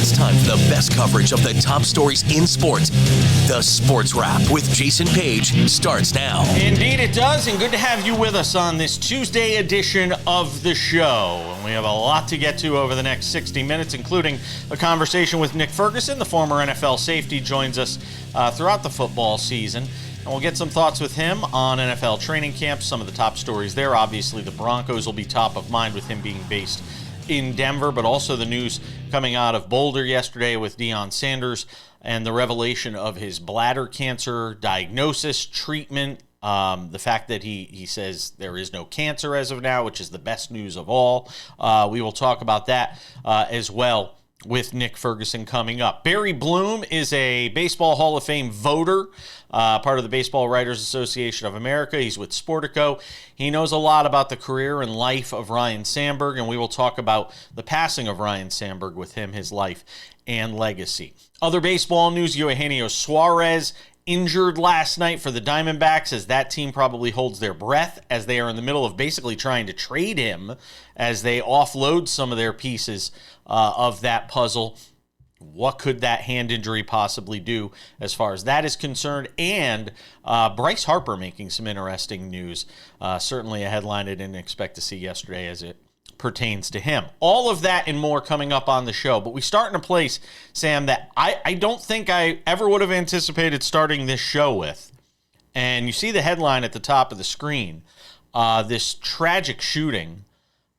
It's time for the best coverage of the top stories in sports. The Sports Wrap with Jason Page starts now. Indeed it does, and good to have you with us on this Tuesday edition of the show. We have a lot to get to over the next 60 minutes, including a conversation with Nick Ferguson, the former NFL safety, joins us throughout the football season. And we'll get some thoughts with him on NFL training camps, some of the top stories there. Obviously, the Broncos will be top of mind with him being based in Denver, but also the news coming out of Boulder yesterday with Deion Sanders and the revelation of his bladder cancer diagnosis, treatment, the fact that he says there is no cancer as of now, which is the best news of all. We will talk about that as well with Nick Ferguson coming up. Barry Bloom is a Baseball Hall of Fame voter, part of the Baseball Writers Association of America. He's with Sportico. He knows a lot about the career and life of Ryne Sandberg, and we will talk about the passing of Ryne Sandberg with him, his life and legacy. Other baseball news, Eugenio Suarez injured last night for the Diamondbacks, as that team probably holds their breath as they are in the middle of basically trying to trade him as they offload some of their pieces of that puzzle. What could that hand injury possibly do as far as that is concerned? And Bryce Harper making some interesting news. Certainly a headline I didn't expect to see yesterday as it pertains to him. All of that and more coming up on the show. But we start in a place, Sam, that I don't think I ever would have anticipated starting this show with. And you see the headline at the top of the screen. This tragic shooting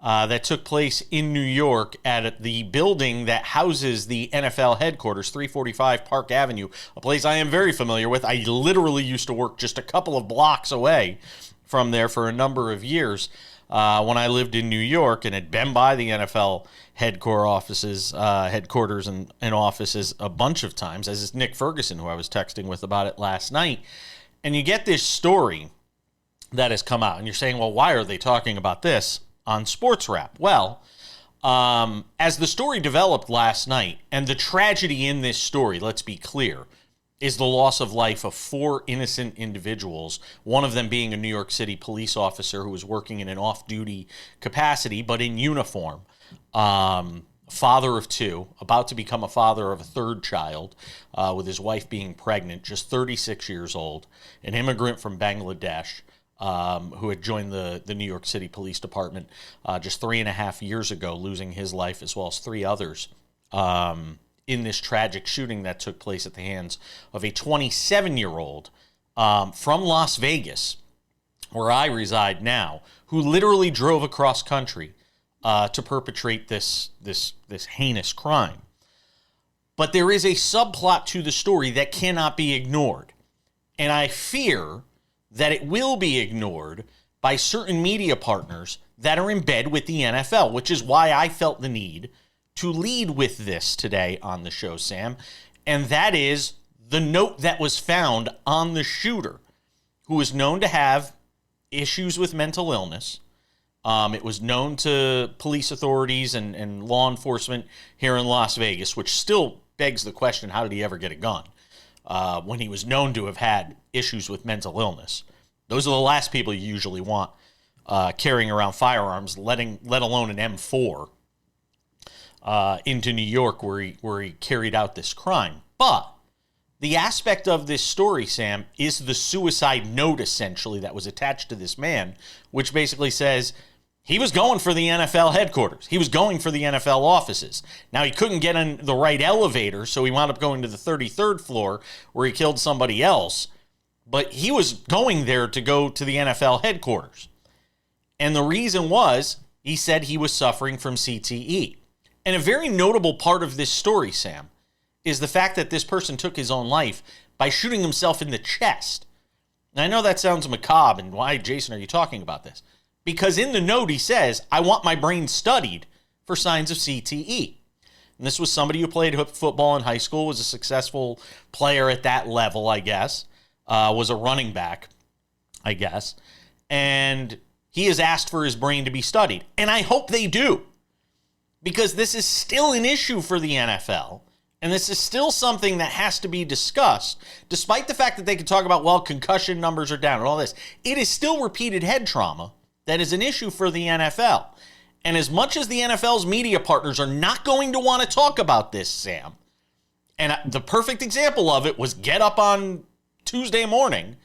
that took place in New York at the building that houses the NFL headquarters, 345 Park Avenue, a place I am very familiar with. I literally used to work just a couple of blocks away from there for a number of years when I lived in New York and had been by the NFL headquarters and offices a bunch of times, as is Nick Ferguson, who I was texting with about it last night. And you get this story that has come out, and you're saying, well, why are they talking about this on SportsWrap? Well, as the story developed last night, and the tragedy in this story, let's be clear, is the loss of life of 4 innocent individuals, one of them being a New York City police officer who was working in an off-duty capacity, but in uniform. Father of 2, about to become a father of a 3rd child, with his wife being pregnant, just 36 years old, an immigrant from Bangladesh, who had joined the New York City Police Department just 3.5 years ago, losing his life as well as 3 others in this tragic shooting that took place at the hands of a 27-year-old from Las Vegas, where I reside now, who literally drove across country to perpetrate this heinous crime. But there is a subplot to the story that cannot be ignored, and I fear that it will be ignored by certain media partners that are in bed with the NFL, which is why I felt the need to lead with this today on the show, Sam, and that is the note that was found on the shooter, who is known to have issues with mental illness. It was known to police authorities and law enforcement here in Las Vegas, which still begs the question, how did he ever get a gun when he was known to have had issues with mental illness? Those are the last people you usually want carrying around firearms, let alone an M4, into New York where he carried out this crime. But the aspect of this story, Sam, is the suicide note, essentially, that was attached to this man, which basically says he was going for the NFL headquarters. He was going for the NFL offices. Now, he couldn't get in the right elevator, so he wound up going to the 33rd floor where he killed somebody else. But he was going there to go to the NFL headquarters. And the reason was, he said he was suffering from CTE. And a very notable part of this story, Sam, is the fact that this person took his own life by shooting himself in the chest. And I know that sounds macabre, and why, Jason, are you talking about this? Because in the note he says, I want my brain studied for signs of CTE. And this was somebody who played football in high school, was a successful player at that level, I guess, was a running back, I guess. And he has asked for his brain to be studied. And I hope they do, because this is still an issue for the NFL. And this is still something that has to be discussed, despite the fact that they can talk about, well, concussion numbers are down and all this. It is still repeated head trauma that is an issue for the NFL. And as much as the NFL's media partners are not going to want to talk about this, Sam, and the perfect example of it was Get Up on Tuesday morning.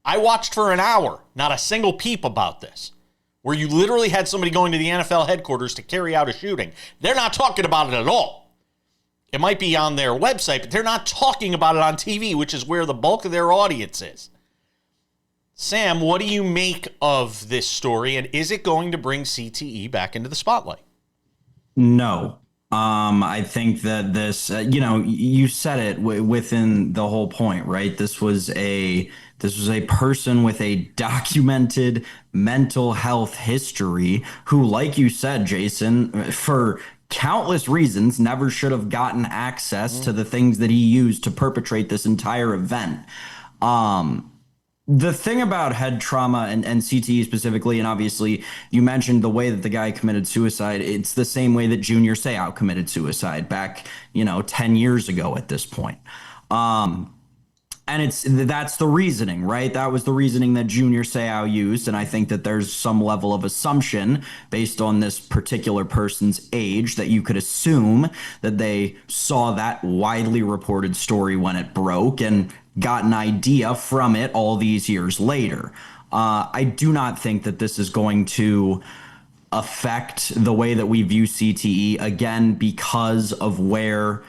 I watched for an hour, not a single peep about this, where you literally had somebody going to the NFL headquarters to carry out a shooting. They're not talking about it at all. It might be on their website, but they're not talking about it on TV, which is where the bulk of their audience is. Sam, what do you make of this story, and is it going to bring CTE back into the spotlight? No. I think that this, you said it within the whole point, right? This was a person with a documented mental health history who, like you said, Jason, for countless reasons, never should have gotten access to the things that he used to perpetrate this entire event. The thing about head trauma and CTE specifically, and obviously you mentioned the way that the guy committed suicide, it's the same way that Junior Seau committed suicide back, 10 years ago at this point. And that's the reasoning, right? That was the reasoning that Junior Seau used. And I think that there's some level of assumption based on this particular person's age that you could assume that they saw that widely reported story when it broke and got an idea from it all these years later. I do not think that this is going to affect the way that we view CTE, again, because of where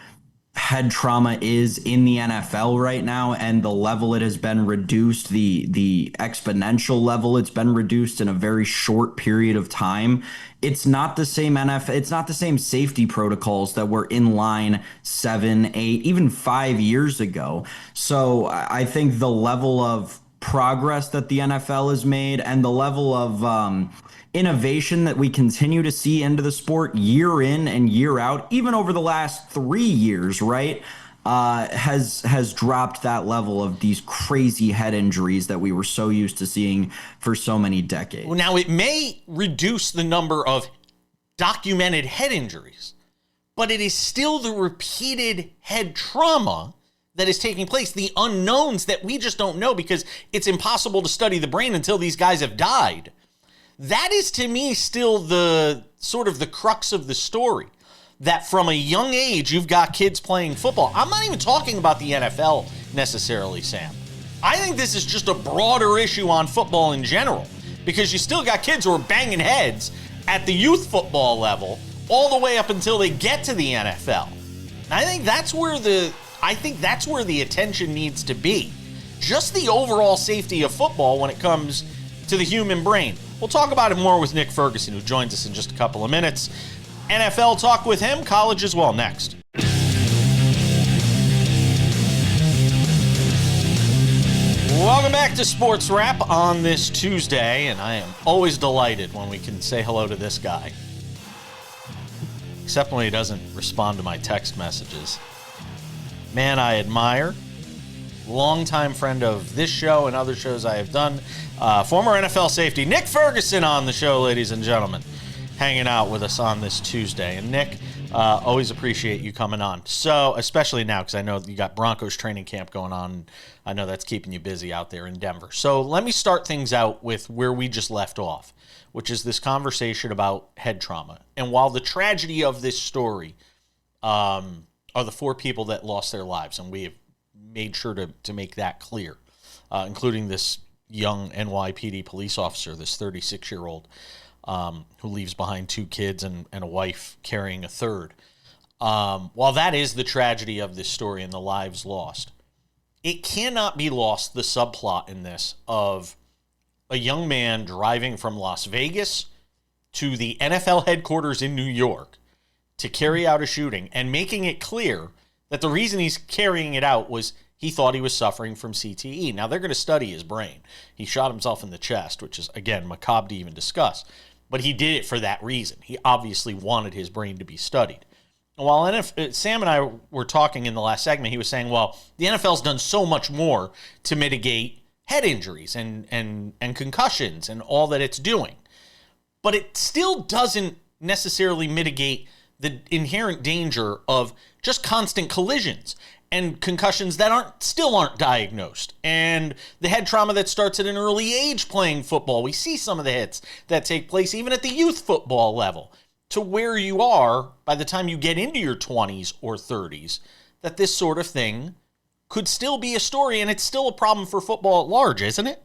head trauma is in the NFL right now and the level it has been reduced, the exponential level it's been reduced in a very short period of time. It's not the same it's not the same safety protocols that were in line 7, 8, even 5 years ago. So I think the level of progress that the NFL has made and the level of innovation that we continue to see into the sport year in and year out, even over the last 3 years, right, has dropped that level of these crazy head injuries that we were so used to seeing for so many decades. Well, now, it may reduce the number of documented head injuries, but it is still the repeated head trauma that is taking place, the unknowns that we just don't know because it's impossible to study the brain until these guys have died. That is, to me, still the sort of the crux of the story, that from a young age, you've got kids playing football. I'm not even talking about the NFL necessarily, Sam. I think this is just a broader issue on football in general, because you still got kids who are banging heads at the youth football level all the way up until they get to the NFL. And I think that's where the attention needs to be. Just the overall safety of football when it comes to the human brain. We'll talk about it more with Nick Ferguson, who joins us in just a couple of minutes. NFL talk with him, college as well, next. Welcome back to Sports Wrap on this Tuesday, and I am always delighted when we can say hello to this guy. Except when he doesn't respond to my text messages. Man I admire. Longtime friend of this show and other shows I have done. Former NFL safety Nick Ferguson on the show, ladies and gentlemen, hanging out with us on this Tuesday. And Nick, always appreciate you coming on. So, especially now, because I know you got Broncos training camp going on. I know that's keeping you busy out there in Denver. So let me start things out with where we just left off, which is this conversation about head trauma. And while the tragedy of this story are the 4 people that lost their lives, and we have made sure to make that clear, including this young NYPD police officer, this 36-year-old who leaves behind 2 kids and a wife carrying a third. While that is the tragedy of this story and the lives lost, it cannot be lost, the subplot in this, of a young man driving from Las Vegas to the NFL headquarters in New York to carry out a shooting and making it clear that the reason he's carrying it out was he thought he was suffering from CTE. Now, they're going to study his brain. He shot himself in the chest, which is, again, macabre to even discuss. But he did it for that reason. He obviously wanted his brain to be studied. And while Sam and I were talking in the last segment, he was saying, well, the NFL's done so much more to mitigate head injuries and concussions and all that it's doing. But it still doesn't necessarily mitigate the inherent danger of just constant collisions. and concussions that still aren't diagnosed, and the head trauma that starts at an early age playing football. We see some of the hits that take place even at the youth football level, to where you are by the time you get into your 20s or 30s, that this sort of thing could still be a story, and it's still a problem for football at large, isn't it?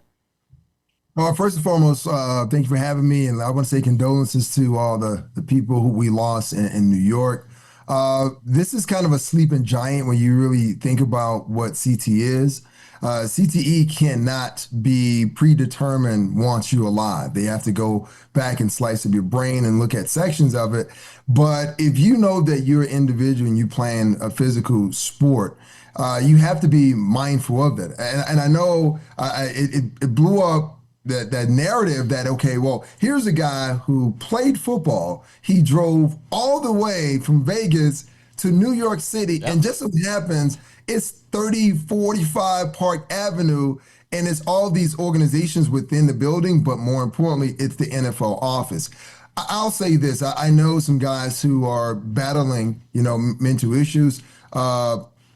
Well, first and foremost, thank you for having me, and I want to say condolences to all the people who we lost in New York. This is kind of a sleeping giant when you really think about what CTE is. CTE cannot be predetermined once you're alive. They have to go back and slice up your brain and look at sections of it. But if you know that you're an individual and you playing a physical sport, you have to be mindful of that. And I know it blew up that narrative that, okay, well, here's a guy who played football. He drove all the way from Vegas to New York City. Yep. And just so happens, it's 3045 Park Avenue, and it's all these organizations within the building, but more importantly, it's the NFL office. I'll say this. I know some guys who are battling, mental issues.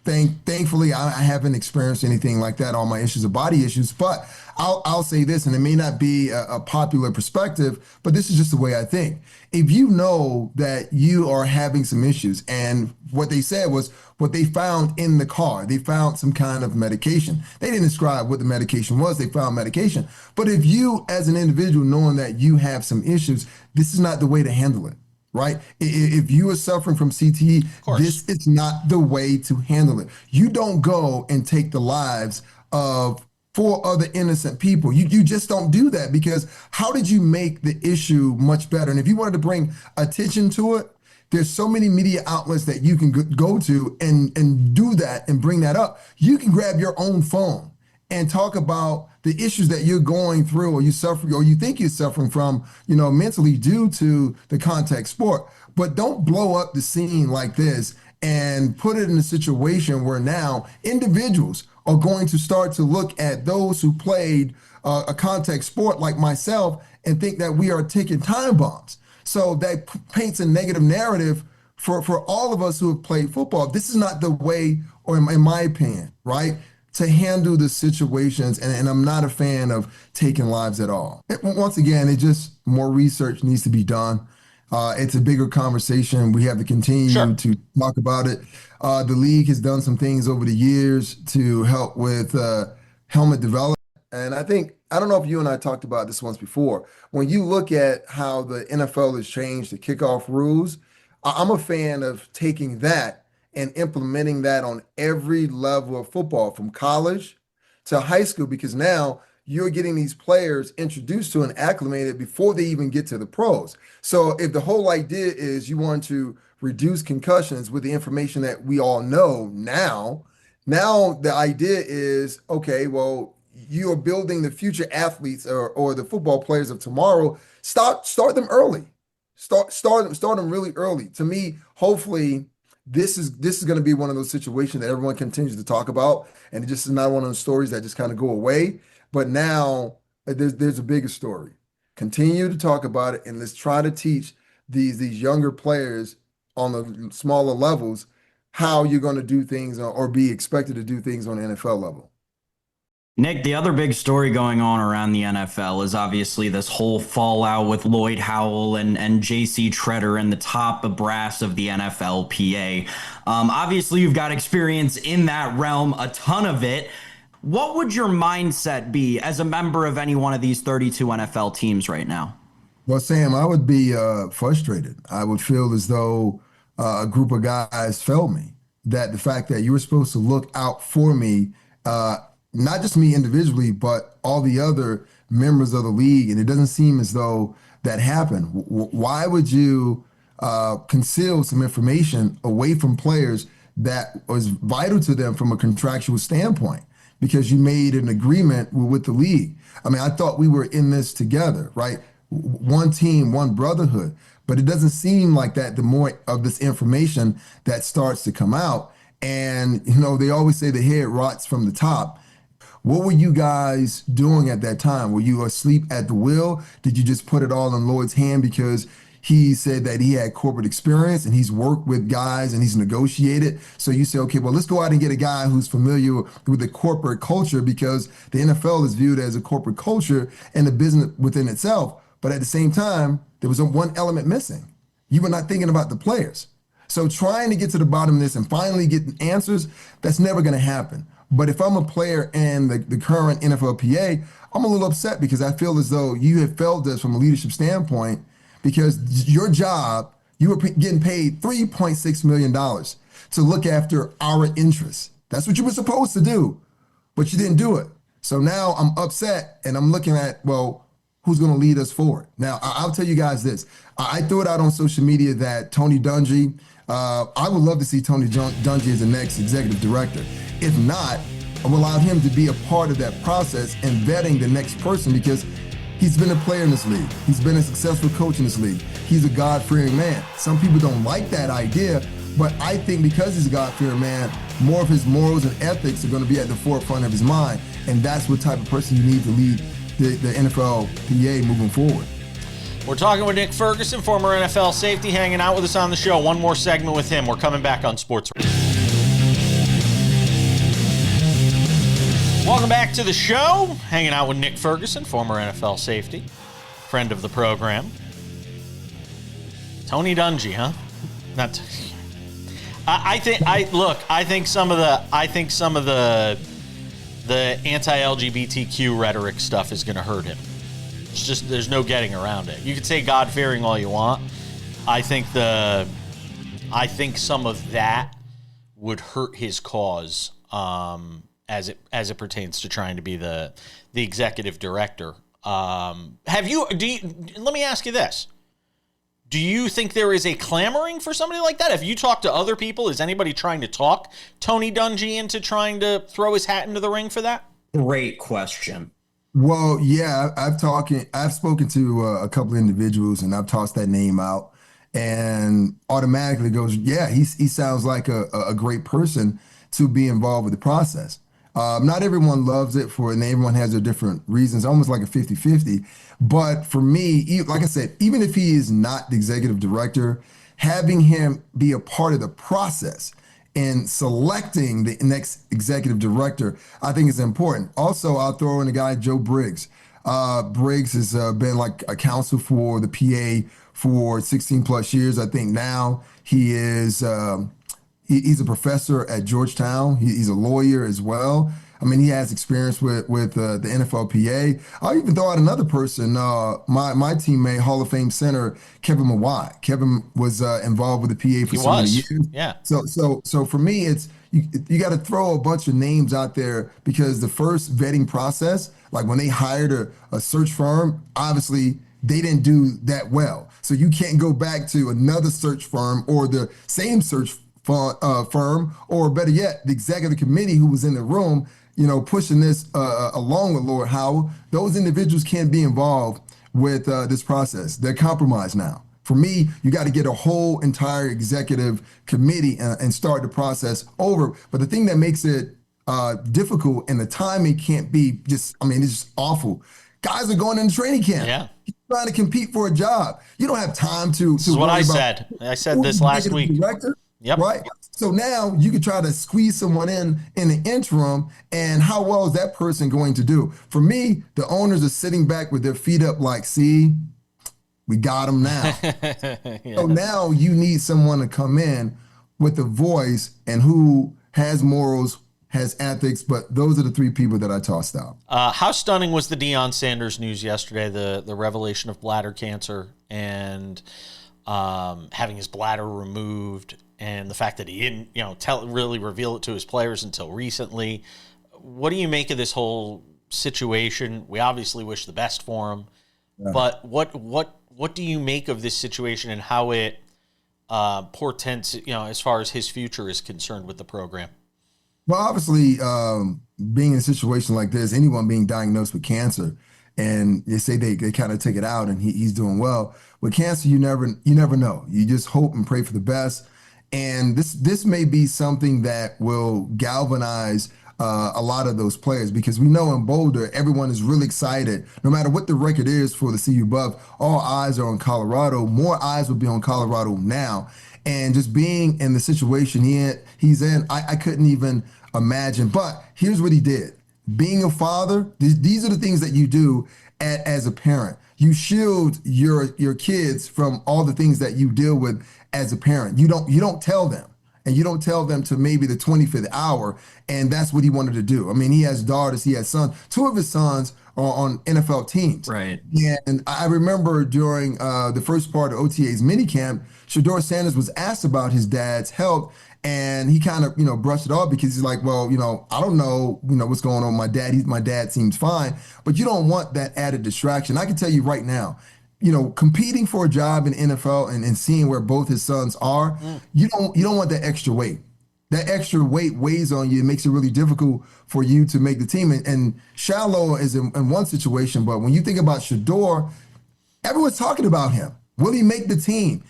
Thankfully, I haven't experienced anything like that. All my issues are body issues, but I'll say this, and it may not be a popular perspective, but this is just the way I think. If you know that you are having some issues, and what they said was what they found in the car, they found some kind of medication. They didn't describe what the medication was. They found medication. But if you, as an individual, knowing that you have some issues, this is not the way to handle it. Right? If you are suffering from CTE, this is not the way to handle it. You don't go and take the lives of 4 other innocent people. You just don't do that, because how did you make the issue much better? And if you wanted to bring attention to it, there's so many media outlets that you can go to and do that and bring that up. You can grab your own phone and talk about the issues that you're going through, or you suffer, or you think you're suffering from, mentally due to the contact sport. But don't blow up the scene like this and put it in a situation where now individuals are going to start to look at those who played a contact sport like myself and think that we are ticking time bombs. So that paints a negative narrative for all of us who have played football. This is not the way, or in my opinion, right, to handle the situations, and I'm not a fan of taking lives at all. Once again, more research needs to be done. It's a bigger conversation. We have to continue to talk about it. The league has done some things over the years to help with helmet development. And I don't know if you and I talked about this once before. When you look at how the NFL has changed the kickoff rules, I'm a fan of taking that and implementing that on every level of football, from college to high school, because now you're getting these players introduced to and acclimated before they even get to the pros. So if the whole idea is you want to reduce concussions with the information that we all know now the idea is, okay, well, you are building the future athletes or the football players of tomorrow. Start them early. Start them really early. To me, hopefully, this is going to be one of those situations that everyone continues to talk about, and it just is not one of those stories that just kind of go away. But now there's a bigger story. Continue to talk about it, and let's try to teach these younger players on the smaller levels how you're going to do things or be expected to do things on the NFL level. Nick, the other big story going on around the NFL is obviously this whole fallout with Lloyd Howell and J.C. Tretter and the top brass of the NFLPA. Obviously, you've got experience in that realm, a ton of it. What would your mindset be as a member of any one of these 32 NFL teams right now? Well, Sam, I would be frustrated. I would feel as though a group of guys failed me, that the fact that you were supposed to look out for me, not just me individually, but all the other members of the league. And it doesn't seem as though that happened. Why would you conceal some information away from players that was vital to them from a contractual standpoint? Because you made an agreement with the league. I mean, I thought we were in this together, right? One team, one brotherhood. But it doesn't seem like that the more of this information that starts to come out. And, they always say the head rots from the top. What were you guys doing at that time? Were you asleep at the wheel? Did you just put it all in Lloyd's hand because He said that he had corporate experience and he's worked with guys and he's negotiated. So you say, okay, well, let's go out and get a guy who's familiar with the corporate culture, because the NFL is viewed as a corporate culture and a business within itself. But at the same time, there was one element missing. You were not thinking about the players. So trying to get to the bottom of this and finally get answers, that's never going to happen. But if I'm a player in the current NFLPA, I'm a little upset because I feel as though you have failed us from a leadership standpoint, because your job, you were getting paid $3.6 million to look after our interests. That's what you were supposed to do, but you didn't do it. So now I'm upset and I'm looking at, well, who's going to lead us forward? Now, I'll tell you guys this. I threw it out on social media that Tony Dungy, I would love to see Tony Dungy as the next executive director. If not, I will allow him to be a part of that process and vetting the next person, because he's been a player in this league. He's been a successful coach in this league. He's a God-fearing man. Some people don't like that idea, but I think because he's a God-fearing man, more of his morals and ethics are going to be at the forefront of his mind, and that's what type of person you need to lead the NFLPA moving forward. We're talking with Nick Ferguson, former NFL safety, hanging out with us on the show. One more segment with him. We're coming back on SportsWrap. Welcome back to the show. Hanging out with Nick Ferguson, former NFL safety, friend of the program. Tony Dungy, huh? Not. I think some of the anti-LGBTQ rhetoric stuff is going to hurt him. It's just, there's no getting around it. You could say God-fearing all you want. I think some of that would hurt his cause as it pertains to trying to be the executive director. Let me ask you this. Do you think there is a clamoring for somebody like that? Have you talked to other people? Is anybody trying to talk Tony Dungy into trying to throw his hat into the ring for that? Great question. Well, yeah, I've spoken to a couple of individuals and I've tossed that name out, and automatically goes, yeah, he sounds like a great person to be involved with the process. Not everyone loves it and everyone has their different reasons, almost like a 50-50. But for me, like I said, even if he is not the executive director, having him be a part of the process in selecting the next executive director, I think is important. Also, I'll throw in a guy, Joe Briggs. Briggs has been like a counsel for the PA for 16 plus years. I think now he is he's a professor at Georgetown. He's a lawyer as well. I mean, he has experience with the NFLPA. I'll even throw out another person, my teammate, Hall of Fame center, Kevin Mawai. Kevin was involved with the PA for so many years. Yeah. So for me, it's you got to throw a bunch of names out there, because the first vetting process, like when they hired a search firm, obviously they didn't do that well. So you can't go back to another search firm or the same search firm, or better yet, the executive committee who was in the room, pushing this along with Lord Howell. Those individuals can't be involved with this process. They're compromised now. For me, you got to get a whole entire executive committee and start the process over. But the thing that makes it difficult, and the timing can't be it's just awful. Guys are going into training camp. Yeah. You're trying to compete for a job. You don't have time to. This is what I said. I said this last week. Director. Yep. Right. So now you could try to squeeze someone in the interim, and how well is that person going to do? For me, the owners are sitting back with their feet up like, see, we got them now. Yeah. So now you need someone to come in with a voice and who has morals, has ethics, but those are the three people that I tossed out. How stunning was the Deion Sanders news yesterday, the revelation of bladder cancer and having his bladder removed, and the fact that he didn't, really reveal it to his players until recently. What do you make of this whole situation? We obviously wish the best for him, but what do you make of this situation and how it portends, as far as his future is concerned with the program? Well, obviously, being in a situation like this, anyone being diagnosed with cancer, and they say they kind of take it out, and he's doing well. With cancer, you never know. You just hope and pray for the best. And this may be something that will galvanize a lot of those players, because we know in Boulder, everyone is really excited. No matter what the record is for the CU Buff, all eyes are on Colorado. More eyes will be on Colorado now. And just being in the situation he's in, I couldn't even imagine. But here's what he did. Being a father, these are the things that you do as a parent. You shield your kids from all the things that you deal with as a parent. You don't tell them. And you don't tell them to maybe the 25th hour, and that's what he wanted to do. I mean, he has daughters, he has sons. Two of his sons are on NFL teams. Right. And I remember during the first part of OTA's minicamp, Shedeur Sanders was asked about his dad's health, and he kind of, brushed it off because he's like, well, I don't know, what's going on with my dad. My dad seems fine, but you don't want that added distraction. I can tell you right now, competing for a job in NFL and seeing where both his sons are, you don't want that extra weight. That extra weight weighs on you. It makes it really difficult for you to make the team. And Shallow is in one situation, but when you think about Shedeur, everyone's talking about him. Will he make the team?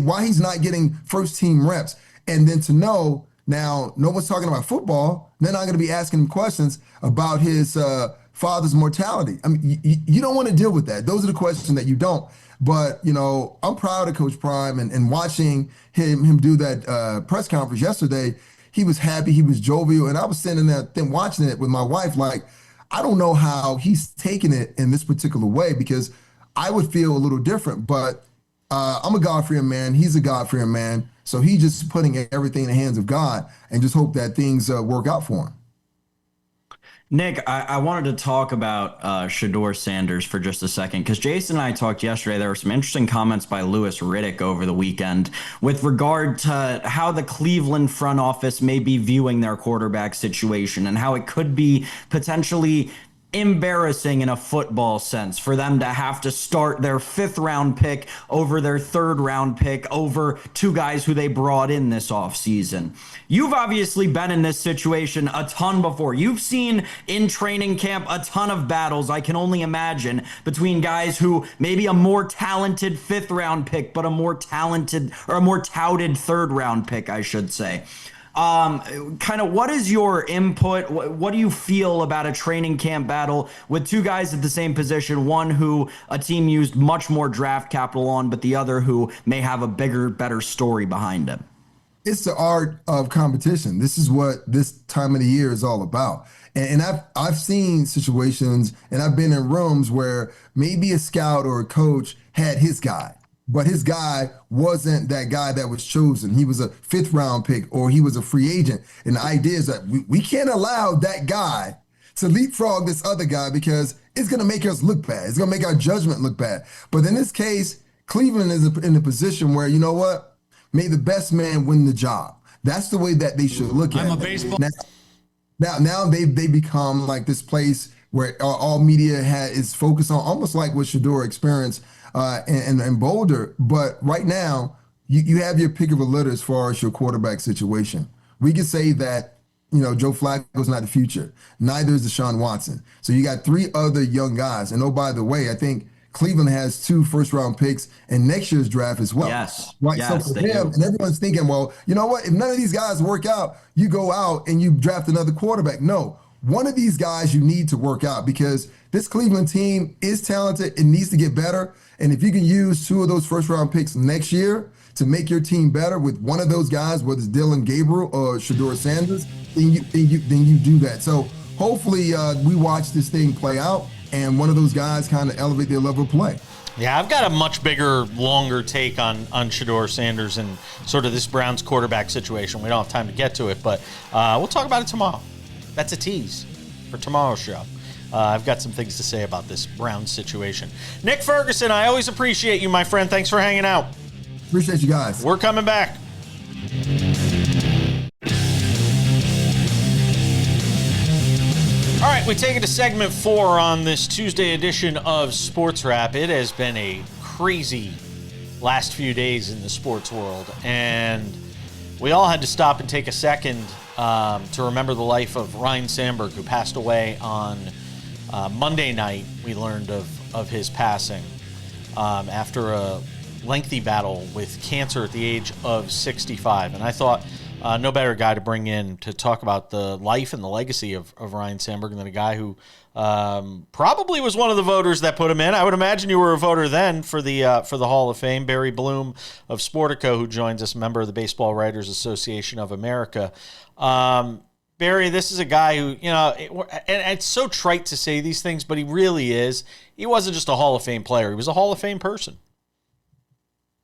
Why he's not getting first team reps? And then to know now, no one's talking about football. They're not going to be asking him questions about his father's mortality. I mean, you don't want to deal with that. Those are the questions that you don't. But, I'm proud of Coach Prime and watching him do that press conference yesterday. He was happy. He was jovial. And I was sitting there watching it with my wife, like, I don't know how he's taking it in this particular way, because I would feel a little different. But I'm a God-fearing man. He's a God-fearing man. So he's just putting everything in the hands of God and just hope that things work out for him. Nick, I wanted to talk about Shedeur Sanders for just a second, because Jason and I talked yesterday. There were some interesting comments by Louis Riddick over the weekend with regard to how the Cleveland front office may be viewing their quarterback situation and how it could be potentially embarrassing in a football sense for them to have to start their 5th round pick over their 3rd round pick over two guys who they brought in this offseason. You've obviously been in this situation a ton before. You've seen in training camp a ton of battles, I can only imagine, between guys who maybe a more talented 5th round pick, but a more talented or a more touted 3rd round pick, I should say. Kind of what is your input? What do you feel about a training camp battle with two guys at the same position, one who a team used much more draft capital on, but the other who may have a bigger, better story behind him? It's the art of competition. This is what this time of the year is all about. And I've seen situations and I've been in rooms where maybe a scout or a coach had his guy, but his guy wasn't that guy that was chosen. He was a 5th round pick or he was a free agent. And the idea is that we can't allow that guy to leapfrog this other guy because it's going to make us look bad. It's going to make our judgment look bad. But in this case, Cleveland is in a position where, you know what? May the best man win the job. That's the way that they should look at it. I'm a baseball. Now they become like this place where all media is focused on, almost like what Shedeur experienced in Boulder. But right now, you have your pick of a litter as far as your quarterback situation. We can say that, Joe Flacco's not the future. Neither is Deshaun Watson. So you got 3 other young guys. And oh, by the way, I think Cleveland has 2 first-round picks in next year's draft as well. Yes. Right. Yes, so for them, and everyone's thinking, well, you know what? If none of these guys work out, you go out and you draft another quarterback. No. One of these guys you need to work out because this Cleveland team is talented. It needs to get better. And if you can use 2 of those first-round picks next year to make your team better with one of those guys, whether it's Dylan Gabriel or Shedeur Sanders, then you do that. So hopefully we watch this thing play out and one of those guys kind of elevate their level of play. Yeah, I've got a much bigger, longer take on Shedeur Sanders and sort of this Browns quarterback situation. We don't have time to get to it, but we'll talk about it tomorrow. That's a tease for tomorrow's show. I've got some things to say about this Browns situation. Nick Ferguson, I always appreciate you, my friend. Thanks for hanging out. Appreciate you guys. We're coming back. All right, we take it to segment 4 on this Tuesday edition of SportsWrap. It has been a crazy last few days in the sports world, and we all had to stop and take a second to remember the life of Ryne Sandberg, who passed away on Monday night. We learned of his passing after a lengthy battle with cancer at the age of 65. And I thought no better guy to bring in to talk about the life and the legacy of Ryne Sandberg than a guy who probably was one of the voters that put him in. I would imagine you were a voter then for the Hall of Fame. Barry Bloom of Sportico, who joins us, member of the Baseball Writers Association of America. Barry, this is a guy who, and it's so trite to say these things, but he really is. He wasn't just a Hall of Fame player. He was a Hall of Fame person.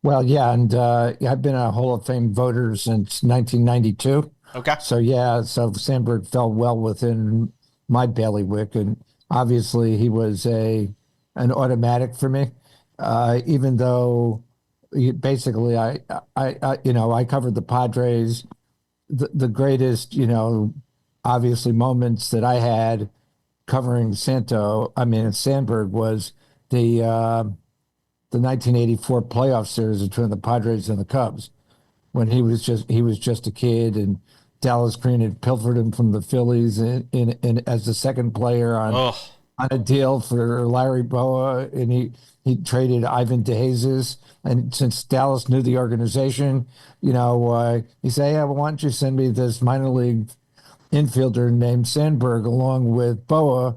Well, yeah, and I've been a Hall of Fame voter since 1992. Okay. So Sandberg fell well within my bailiwick, and obviously he was an automatic for me, even though basically I covered the Padres. The greatest, obviously moments that I had covering Sandberg was the 1984 playoff series between the Padres and the Cubs, when he was just a kid, and Dallas Green had pilfered him from the Phillies in as the second player on a deal for Larry Boa, and he traded Ivan DeJesus. And since Dallas knew the organization, he said, "Yeah, well, why don't you send me this minor league infielder named Sandberg along with Boa?"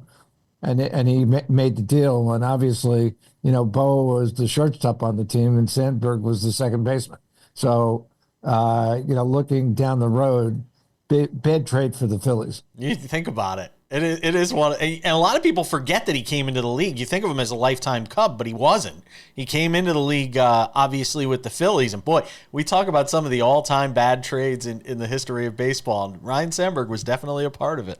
And he made the deal. And obviously, Boa was the shortstop on the team, and Sandberg was the second baseman. So, looking down the road, bad trade for the Phillies. You think about it. It is one, and a lot of people forget that he came into the league. You think of him as a lifetime Cub, but he wasn't. He came into the league, obviously, with the Phillies. And boy, we talk about some of the all-time bad trades in the history of baseball, and Ryne Sandberg was definitely a part of it.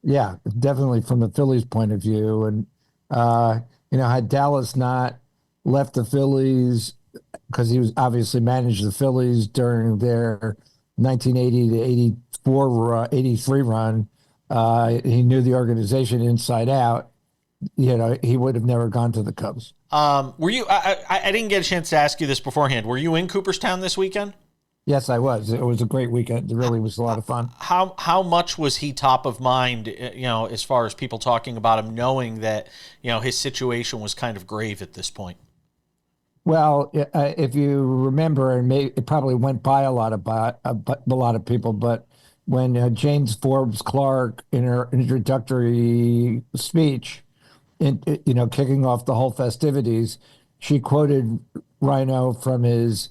Yeah, definitely from the Phillies' point of view. And, had Dallas not left the Phillies, because he was obviously managed the Phillies during their 1980 to 83 run, he knew the organization inside out. He would have never gone to the Cubs. Were you? I didn't get a chance to ask you this beforehand. Were you in Cooperstown this weekend? Yes, I was. It was a great weekend. It really was a lot of fun. How much was he top of mind? As far as people talking about him, knowing that his situation was kind of grave at this point. Well, if you remember, and it probably went by a lot of people, but when James Forbes Clark, in her introductory speech, kicking off the whole festivities, she quoted Rhino from his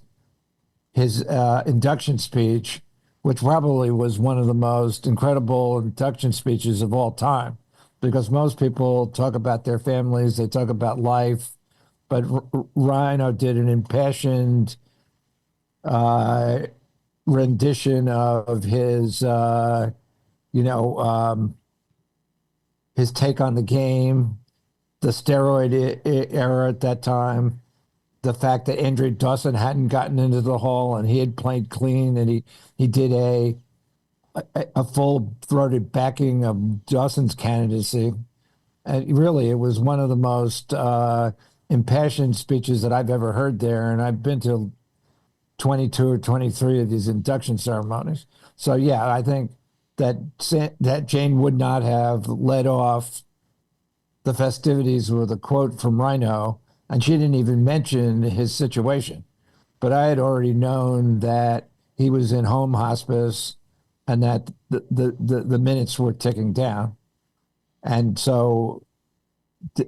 induction speech, which probably was one of the most incredible induction speeches of all time, because most people talk about their families, they talk about life, but Rhino did an impassioned rendition of his, his take on the game, the steroid era at that time, the fact that Andre Dawson hadn't gotten into the Hall and he had played clean, and he did a full-throated backing of Dawson's candidacy. And really, it was one of the most impassioned speeches that I've ever heard there, and I've been to 22 or 23 of these induction ceremonies. So yeah, I think that Jane would not have led off the festivities with a quote from Rhino, and she didn't even mention his situation. But I had already known that he was in home hospice and that the minutes were ticking down. And so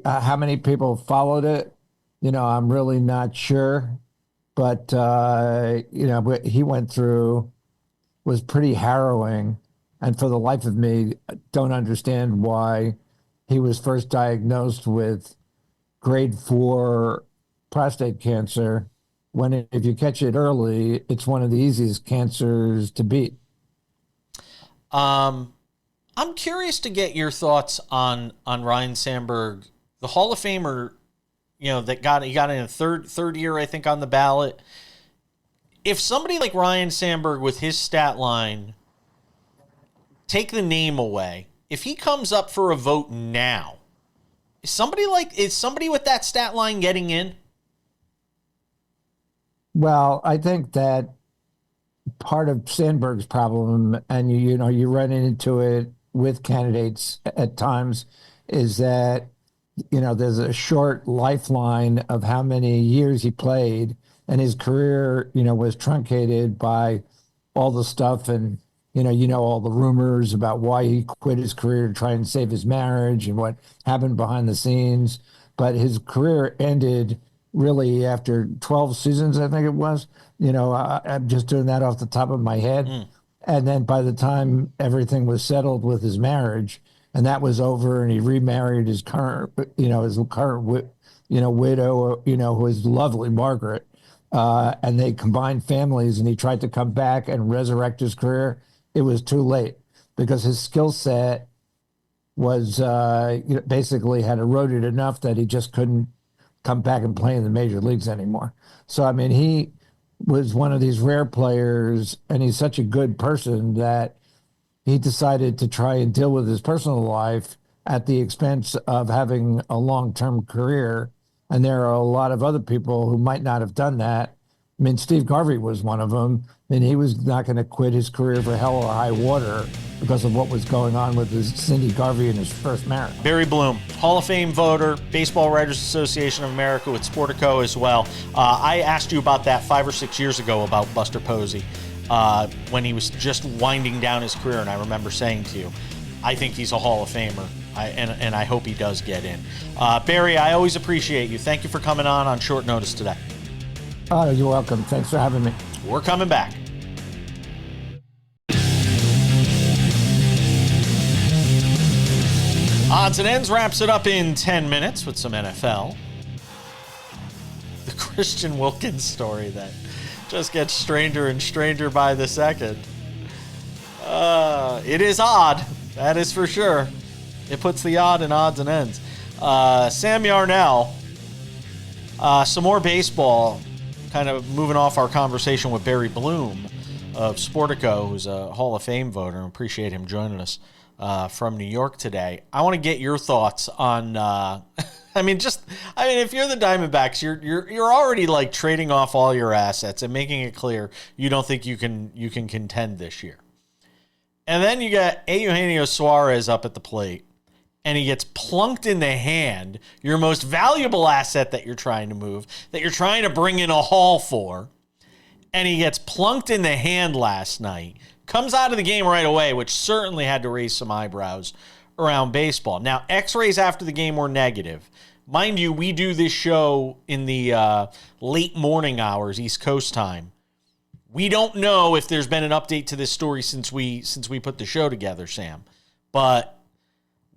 how many people followed it? I'm really not sure. But, what he went through was pretty harrowing. And for the life of me, I don't understand why he was first diagnosed with grade 4 prostate cancer, when if you catch it early, it's one of the easiest cancers to beat. I'm curious to get your thoughts on Ryne Sandberg, the Hall of Famer, that he got in a third year, I think, on the ballot. If somebody like Ryne Sandberg with his stat line, take the name away, if he comes up for a vote now, is somebody with that stat line getting in? Well, I think that part of Sandberg's problem, and you run into it with candidates at times, is that there's a short lifeline of how many years he played, and his career was truncated by all the stuff, and all the rumors about why he quit his career to try and save his marriage and what happened behind the scenes. But his career ended really after 12 seasons, I think it was. I'm just doing that off the top of my head. And then by the time everything was settled with his marriage, and that was over, and he remarried his current widow, who is lovely, Margaret, and they combined families, and he tried to come back and resurrect his career. It was too late because his skill set was basically had eroded enough that he just couldn't come back and play in the major leagues anymore. So, I mean, he was one of these rare players, and he's such a good person that he decided to try and deal with his personal life at the expense of having a long-term career. And there are a lot of other people who might not have done that. I mean, Steve Garvey was one of them, and he was not going to quit his career for hell or high water because of what was going on with his Cindy Garvey and his first marriage. Barry Bloom, Hall of Fame voter, Baseball Writers Association of America with Sportico as well. I asked you about that 5 or 6 years ago about Buster Posey when he was just winding down his career, and I remember saying to you, I think he's a Hall of Famer, and I hope he does get in. Barry, I always appreciate you. Thank you for coming on short notice today. Oh, you're welcome. Thanks for having me. We're coming back. Odds and Ends wraps it up in 10 minutes with some NFL. The Christian Wilkins story that just gets stranger and stranger by the second. It is odd, that is for sure. It puts the odd in Odds and Ends. Sam Yarnell, some more baseball, kind of moving off our conversation with Barry Bloom of Sportico, who's a Hall of Fame voter. I appreciate him joining us from New York today. I want to get your thoughts on, if you're the Diamondbacks, you're already like trading off all your assets and making it clear you don't think you can contend this year. And then you got Eugenio Suarez up at the plate, and he gets plunked in the hand, your most valuable asset that you're trying to move, that you're trying to bring in a haul for, and he gets plunked in the hand last night, comes out of the game right away, which certainly had to raise some eyebrows around baseball. Now, x-rays after the game were negative. Mind you, we do this show in the late morning hours, East Coast time. We don't know if there's been an update to this story since we put the show together, Sam, but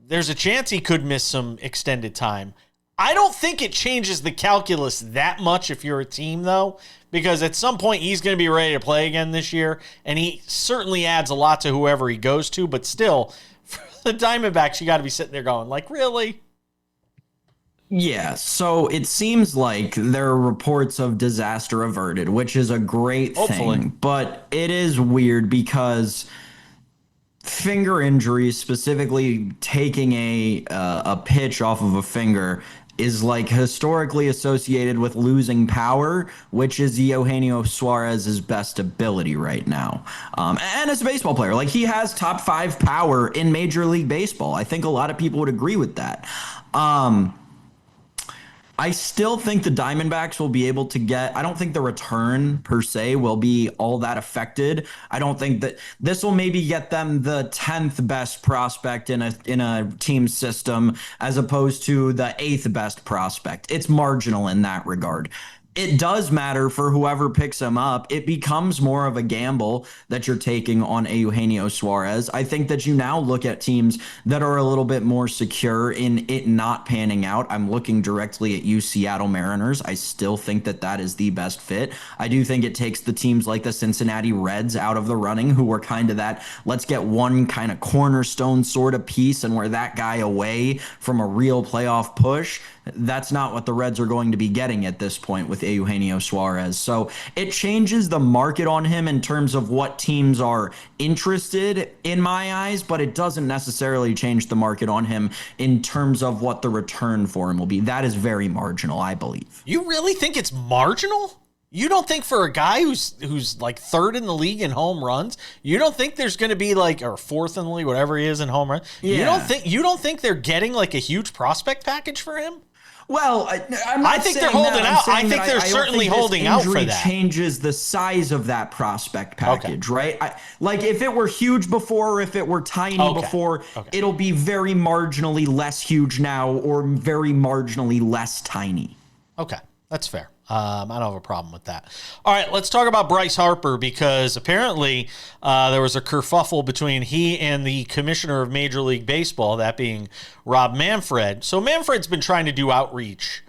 there's a chance he could miss some extended time. I don't think it changes the calculus that much if you're a team, though, because at some point he's going to be ready to play again this year, and he certainly adds a lot to whoever he goes to, but still, for the Diamondbacks, you got to be sitting there going, like, really? Yeah, so it seems like there are reports of disaster averted, which is a great thing, but it is weird because finger injuries, specifically taking a pitch off of a finger, is like historically associated with losing power, which is Eugenio Suarez's best ability right now. And as a baseball player, like, he has top 5 power in Major League Baseball. I think a lot of people would agree with that. I still think the Diamondbacks will be able to get, I don't think the return per se will be all that affected. I don't think that this will maybe get them the 10th best prospect in a team system as opposed to the 8th best prospect. It's marginal in that regard. It does matter for whoever picks him up. It becomes more of a gamble that you're taking on Eugenio Suarez. I think that you now look at teams that are a little bit more secure in it not panning out. I'm looking directly at you, Seattle Mariners. I still think that that is the best fit. I do think it takes the teams like the Cincinnati Reds out of the running, who were kind of that, let's get one kind of cornerstone sort of piece and we're that guy away from a real playoff push. That's not what the Reds are going to be getting at this point with Eugenio Suarez. So it changes the market on him in terms of what teams are interested in my eyes, but it doesn't necessarily change the market on him in terms of what the return for him will be. That is very marginal, I believe. You really think it's marginal? You don't think for a guy who's like 3rd in the league in home runs, you don't think there's going to be like, or 4th in the league, whatever he is in home runs? Yeah. You don't think they're getting like a huge prospect package for him? Well, I'm not I think saying they're holding that. out. I think that they're don't certainly think this holding out for injury that. Changes the size of that prospect package, right? Like if it were huge before, or if it were tiny before, it'll be very marginally less huge now, or very marginally less tiny. Okay, that's fair. I don't have a problem with that. All right, let's talk about Bryce Harper, because apparently there was a kerfuffle between he and the commissioner of Major League Baseball, that being Rob Manfred. So Manfred's been trying to do outreach.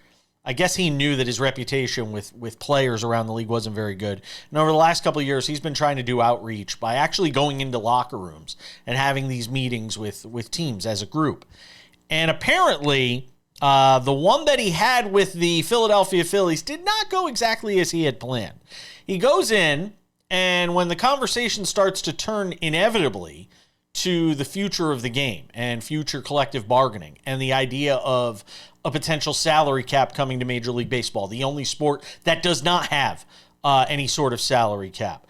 I guess he knew that his reputation with players around the league wasn't very good. And over the last couple of years, he's been trying to do outreach by actually going into locker rooms and having these meetings with teams as a group. And apparently the one that he had with the Philadelphia Phillies did not go exactly as he had planned. He goes in, and when the conversation starts to turn inevitably to the future of the game and future collective bargaining and the idea of a potential salary cap coming to Major League Baseball, the only sport that does not have any sort of salary cap,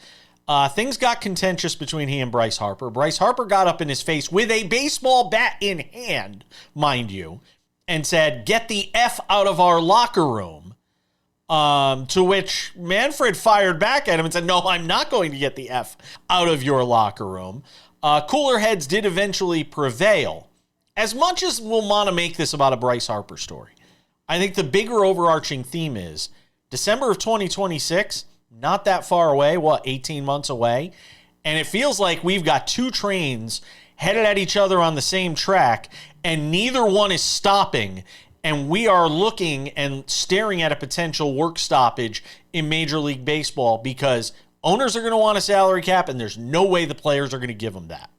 things got contentious between he and Bryce Harper. Bryce Harper got up in his face with a baseball bat in hand, mind you, and said, "Get the F out of our locker room." To which Manfred fired back at him and said, "No, I'm not going to get the F out of your locker room." Cooler heads did eventually prevail. As much as we'll want to make this about a Bryce Harper story, I think the bigger overarching theme is December of 2026, not that far away, 18 months away? And it feels like we've got two trains headed at each other on the same track, and neither one is stopping, and we are looking and staring at a potential work stoppage in Major League Baseball because owners are going to want a salary cap, and there's no way the players are going to give them that.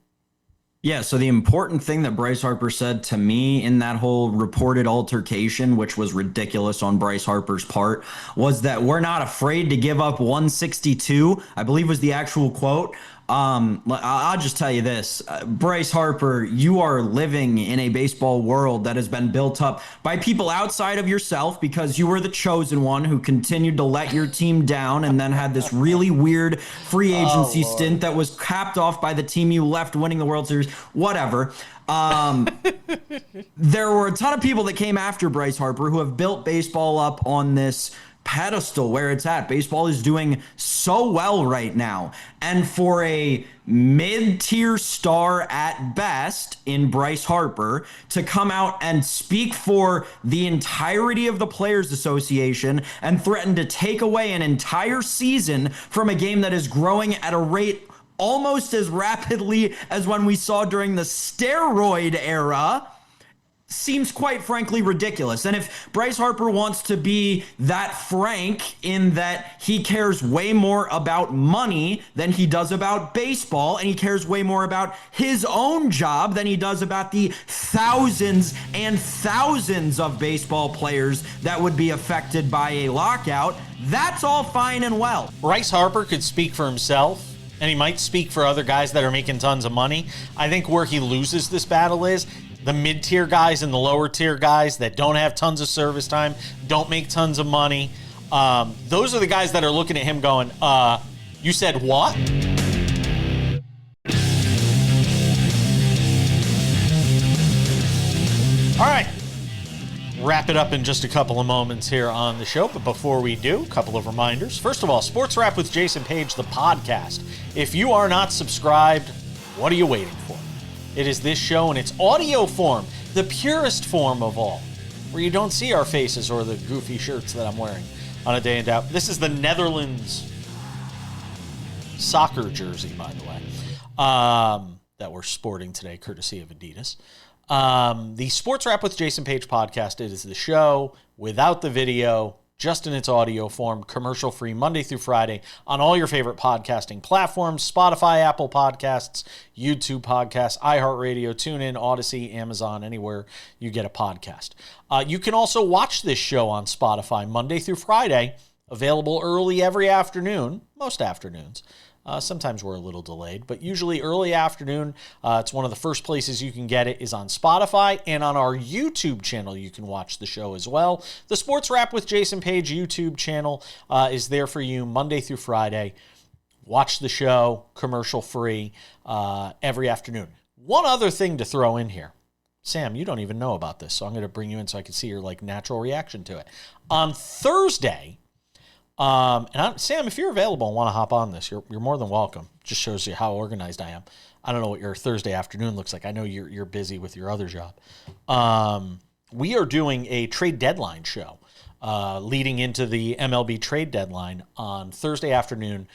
Yeah, so the important thing that Bryce Harper said to me in that whole reported altercation, which was ridiculous on Bryce Harper's part, was that we're not afraid to give up 162, I believe was the actual quote. I'll just tell you this, Bryce Harper, you are living in a baseball world that has been built up by people outside of yourself because you were the chosen one who continued to let your team down and then had this really weird free agency stint that was capped off by the team you left winning the World Series, whatever. There were a ton of people that came after Bryce Harper who have built baseball up on this pedestal where it's at. Baseball is doing so well right now. And for a mid-tier star at best in Bryce Harper to come out and speak for the entirety of the Players Association and threaten to take away an entire season from a game that is growing at a rate almost as rapidly as when we saw during the steroid era seems quite frankly ridiculous. And if Bryce Harper wants to be that frank in that he cares way more about money than he does about baseball, and he cares way more about his own job than he does about the thousands and thousands of baseball players that would be affected by a lockout, that's all fine and well. Bryce Harper could speak for himself, and he might speak for other guys that are making tons of money. I think where he loses this battle is the mid-tier guys and the lower-tier guys that don't have tons of service time, don't make tons of money. Those are the guys that are looking at him going, you said what? All right. Wrap it up in just a couple of moments here on the show. But before we do, a couple of reminders. First of all, Sports Wrap with Jason Page, the podcast. If you are not subscribed, what are you waiting for? It is this show in its audio form, the purest form of all, where you don't see our faces or the goofy shirts that I'm wearing on a day in doubt. This is the Netherlands soccer jersey, by the way, that we're sporting today, courtesy of Adidas. The Sports Wrap with Jason Page podcast, it is the show without the video, just in its audio form, commercial-free, Monday through Friday on all your favorite podcasting platforms, Spotify, Apple Podcasts, YouTube Podcasts, iHeartRadio, TuneIn, Odyssey, Amazon, anywhere you get a podcast. You can also watch this show on Spotify Monday through Friday, available early every afternoon, most afternoons. Sometimes we're a little delayed, but usually early afternoon. It's one of the first places you can get it is on Spotify, and on our YouTube channel you can watch the show as well. The Sports Wrap with Jason Page YouTube channel is there for you Monday through Friday. Watch the show commercial free every afternoon. One other thing to throw in here Sam, you don't even know about this, so I'm going to bring you in so I can see your like natural reaction to it. On Thursday, Sam, if you're available and want to hop on this, you're more than welcome. Just shows you how organized I am. I don't know what your Thursday afternoon looks like. I know you're busy with your other job. We are doing a trade deadline show leading into the MLB trade deadline on Thursday afternoon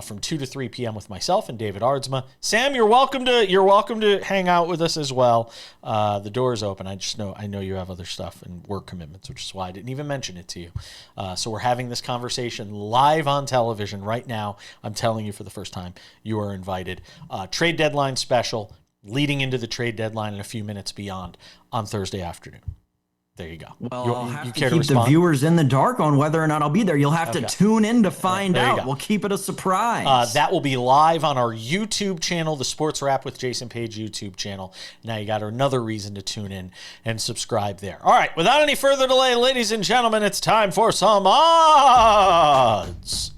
from 2 to 3 p.m. with myself and David Ardsma. Sam, you're welcome to hang out with us as well. The door is open. I know you have other stuff and work commitments, which is why I didn't even mention it to you. So we're having this conversation live on television right now. I'm telling you for the first time, you are invited. Trade deadline special leading into the trade deadline and a few minutes beyond on Thursday afternoon. There you go. Well, I'll have to keep the viewers in the dark on whether or not I'll be there. You'll have to tune in to find out. We'll keep it a surprise. That will be live on our YouTube channel, the SportsWrap with Jason Page YouTube channel. Now you got another reason to tune in and subscribe there. All right, without any further delay, ladies and gentlemen, it's time for some odds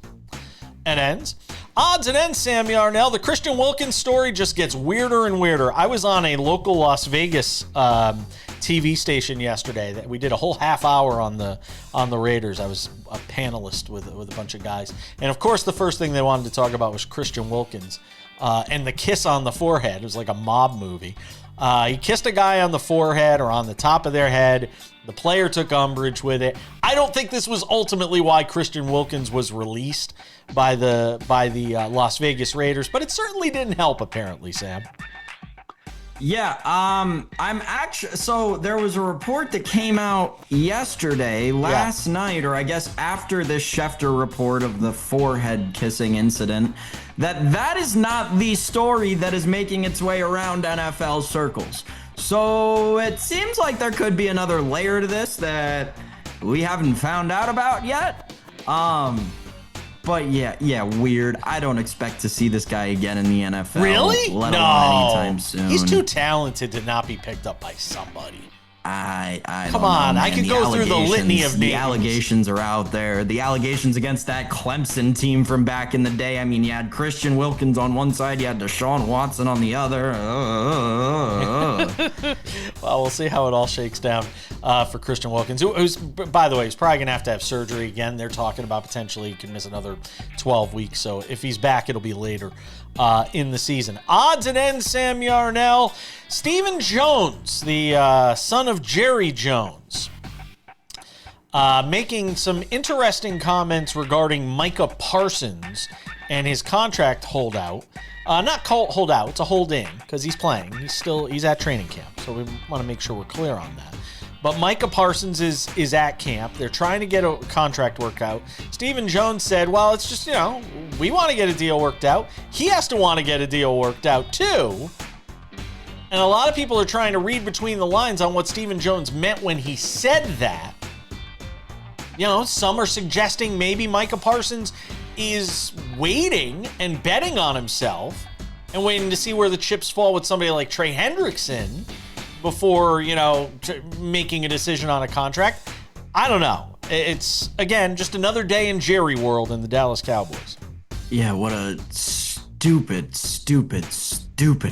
and ends. Odds and ends, Sam Yarnell. The Christian Wilkins story just gets weirder and weirder. I was on a local Las Vegas TV station yesterday that we did a whole half hour on the Raiders. I was a panelist with a bunch of guys, and of course the first thing they wanted to talk about was Christian Wilkins and the kiss on the forehead. It was like a mob movie. He kissed a guy on the forehead or on the top of their head. The player took umbrage with it. I don't think this was ultimately why Christian Wilkins was released by the Las Vegas Raiders, but it certainly didn't help, apparently, Sam. Yeah, I'm actually, so there was a report that came out yesterday, last night, or I guess after this Schefter report of the forehead kissing incident, that is not the story that is making its way around NFL circles. So it seems like there could be another layer to this that we haven't found out about yet. But yeah, weird. I don't expect to see this guy again in the NFL. Really? Let alone anytime soon. He's too talented to not be picked up by somebody. I Come on, I can go through the litany of names. The allegations are out there. The allegations against that Clemson team from back in the day. I mean, you had Christian Wilkins on one side, you had Deshaun Watson on the other. Well, we'll see how it all shakes down for Christian Wilkins, who's, by the way, he's probably going to have surgery again. They're talking about potentially he could miss another 12 weeks. So if he's back, it'll be later in the season. Odds and ends, Sam Yarnell. Stephen Jones, the son of Jerry Jones, making some interesting comments regarding Micah Parsons and his contract holdout. Not holdout, it's a hold in because he's playing. He's at training camp, so we want to make sure we're clear on that. But Micah Parsons is at camp. They're trying to get a contract worked out. Stephen Jones said, well, it's just, we want to get a deal worked out. He has to want to get a deal worked out too. And a lot of people are trying to read between the lines on what Stephen Jones meant when he said that. Some are suggesting maybe Micah Parsons is waiting and betting on himself and waiting to see where the chips fall with somebody like Trey Hendrickson before, making a decision on a contract. I don't know. It's, again, just another day in Jerry world in the Dallas Cowboys. Yeah, what a stupid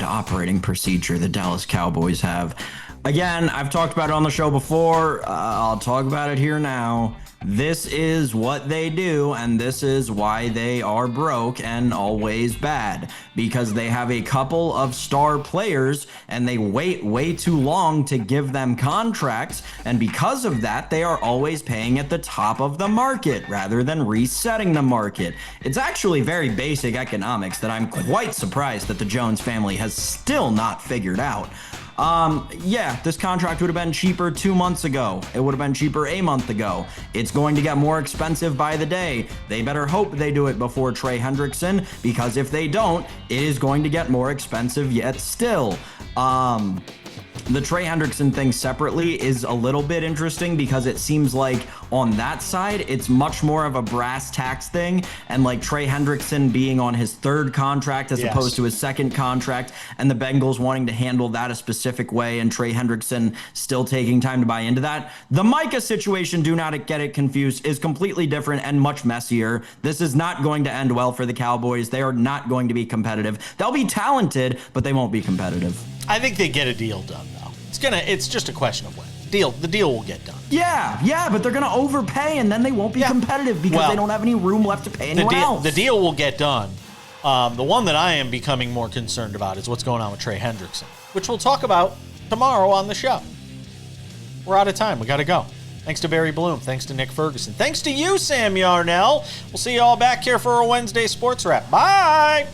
operating procedure the Dallas Cowboys have. Again, I've talked about it on the show before. I'll talk about it here now. This is what they do, and this is why they are broke and always bad. Because they have a couple of star players, and they wait way too long to give them contracts, and because of that, they are always paying at the top of the market rather than resetting the market. It's actually very basic economics that I'm quite surprised that the Jones family has still not figured out. This contract would have been cheaper 2 months ago. It would have been cheaper a month ago. It's going to get more expensive by the day. They better hope they do it before Trey Hendrickson, because if they don't, it is going to get more expensive yet still. The Trey Hendrickson thing separately is a little bit interesting because it seems like on that side, it's much more of a brass tacks thing. And like Trey Hendrickson being on his third contract as opposed to his second contract, and the Bengals wanting to handle that a specific way, and Trey Hendrickson still taking time to buy into that. The Micah situation, do not get it confused, is completely different and much messier. This is not going to end well for the Cowboys. They are not going to be competitive. They'll be talented, but they won't be competitive. I think they get a deal done, though. It's just a question of when. The deal will get done. Yeah, but they're going to overpay, and then they won't be competitive because they don't have any room left to pay anyone else. The deal will get done. The one that I am becoming more concerned about is what's going on with Trey Hendrickson, which we'll talk about tomorrow on the show. We're out of time. We got to go. Thanks to Barry Bloom. Thanks to Nick Ferguson. Thanks to you, Sam Yarnell. We'll see you all back here for a Wednesday Sports Wrap. Bye!